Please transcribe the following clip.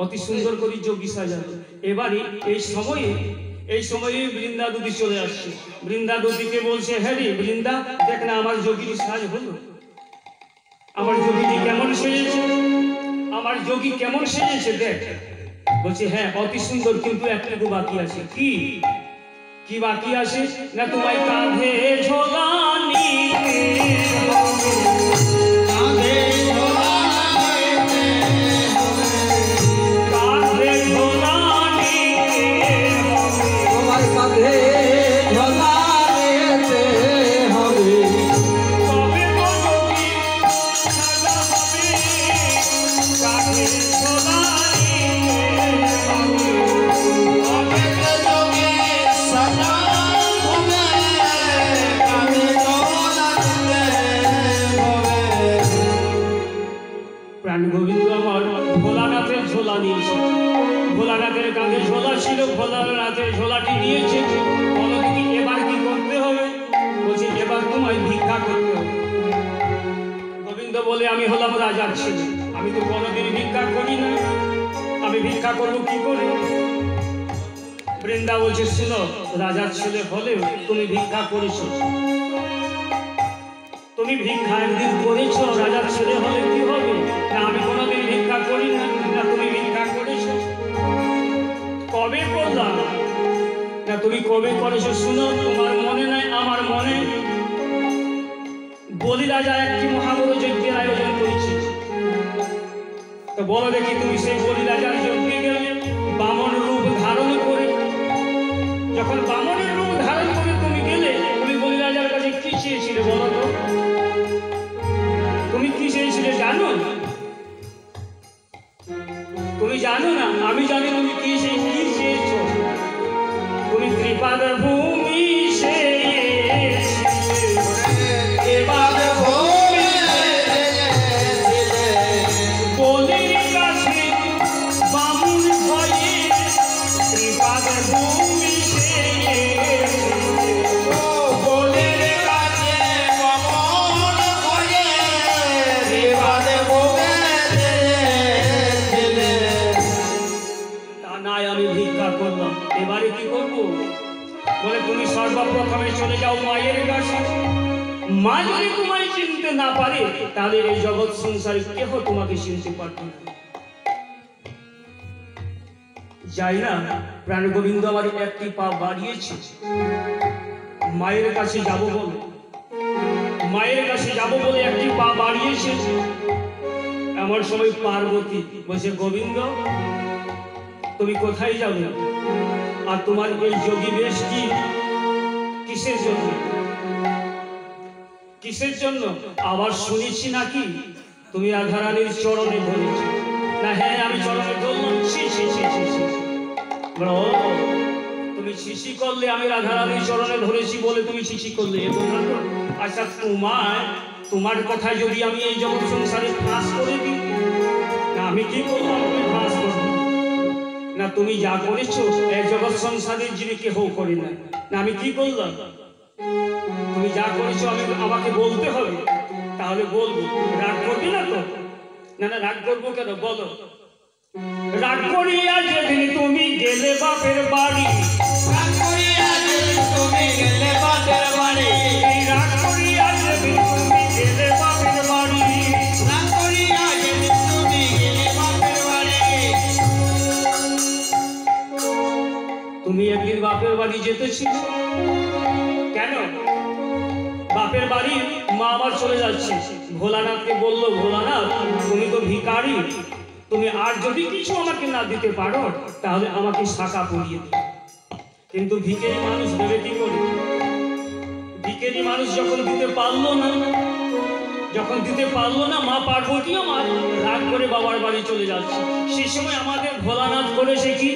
অতি সুন্দর করে যোগী সাজানো। এবারে এই সময়ে বৃন্দা দুদি চলে আসছে। বৃন্দা দুদিকে বলছে, হ্যাঁ রে বৃন্দা, দেখ না আমার যোগীর সাজ হলো, আমার যোগীটি কেমন সেজেছে, আমার যোগী কেমন সেজেছে দেখ। বলছে হ্যাঁ অতি সুন্দর, কিন্তু একটু বাকি আছে। কি বাকি আছে না, তোমায় কাঁধে ঝোলা নিতে হবে, কাঁধে ঝোলা নিতে হবে, কাঁধে ঝোলা নিতে হবে, তোমায় কাঁধে ঝোলা নিতে হবে, তবে তো যোগী সাজা হবে, কাঁধে ঝোলা গোবিন্দ আমার ভোলানাথের ঝোলা নিয়েছে। ভোলানাথের কাঁধে ঝোলা ছিল, ভোলানাথের ঝোলাটি নিয়েছে। বলো দেখি এবার কি করতে হবে? বলছে এবার তোমায় ভিক্ষা করতে হবে। গোবিন্দ বলে আমি হলাম রাজার ছেলে, আমি তো কোনোদিন ভিক্ষা করি না, আমি ভিক্ষা করবো কি করে? বৃন্দা বলছে শুনো, রাজার ছেলে হলেও তুমি ভিক্ষা করেছো, তুমি ভিক্ষা একদিন করেছো, রাজার ছেলে হলে কি হবে? না আমি কোনোদিন ভিক্ষা করি না, না তুমি ভিক্ষা করেছো। কবে করলাম না, তুমি কবে করেছো শুনো, তোমার মনে নাই আমার মনে। বলি রাজা একটি মহাবড় যজ্ঞের আয়োজন করেছে, তো বলো দেখি তুমি সেই বলি রাজার যজ্ঞে গেলে বামন রূপ ধারণ করে। যখন বামনের রূপ ধারণ করে তুমি গেলে, তুমি বলি রাজার কাছে কি চেয়েছিলে বলো তো? তুমি কি চেয়েছিলে জানো? তুমি জানো না? আমি জানি তুমি কি চেয়েছো। তুমি কৃপার ভূমি বলির কাছে বামুন ভয়ে, কৃপার ভূমি এবারে কি করবো? বলে তুমি সর্বপ্রথমে চলে যাও মায়ের কাছে। মা যদি তোমায় চিনতে না পারে, তাহলে এই জগৎ সংসারে কেহ তোমাকে চিনতে পারবে না। যাই না, প্রাণ গোবিন্দ আমার একটি পা বাড়িয়েছে, মায়ের কাছে যাব বলে, মায়ের কাছে যাব বলে একটি পা বাড়িয়েছে। এমন সময় পার্বতী বলছে, গোবিন্দ তুমি কোথায় যাবে? আর তোমার এই যোগী বেশ কি কিসের জন্য? কিসের জন্য? আবার শুনেছি নাকি তুমি রাধারানীর চরণে ধরেছ। না হ্যাঁ আমি চরণে ধরলাম। তুমি শিশি করলে, আমি রাধারানীর চরণে ধরেছি বলে তুমি শিশি করলে। আচ্ছা তোমার কথা যদি আমি এই জগৎ সংসারে ফাঁস করে দিই, না আমি কি করলাম? তুমি ফাঁস করবো না, তুমি যা করেছো এই জগৎ সংসারের যিনি কেহ করে না। না আমি কি করলাম? তুমি যা করেছো আমাকে বলতে হবে, তাহলে বলবো। রাগ করবি না তো? না না রাগ করবো কেন বলো। রাগ করিয়া যেদিন তুমি গেলে বাপের বাড়ি, রাগ করিয়া যেদিন তুমি গেলে বাপের বাড়ি, এই রাগ করিয়া যেদিন তুমি গেলে বাপের বাড়ি, রাগ করিয়া যেদিন তুমি গেলে বাপের বাড়ি, তুমি একদিন বাপের বাড়ি যেতেছিল কেন? বাপের বাড়ি মা আবার চলে যাচ্ছে। ভোলানাথকে বললো, ভোলানাথ তুমি তো ভিখারি, তুমি আর যদি কিছু আমাকে না দিতে পারো তাহলে আমাকে শাখা পরিয়ে দিও। কিন্তু ভিখারি মানুষ দেবে কি করে? ভিখারি মানুষ যখন দিতে পারলো না, মা পার্বতীও মা রাগ করে বাবার বাড়ি চলে যাচ্ছে। সেই সময় আমাদের ভোলানাথ করেছে কি,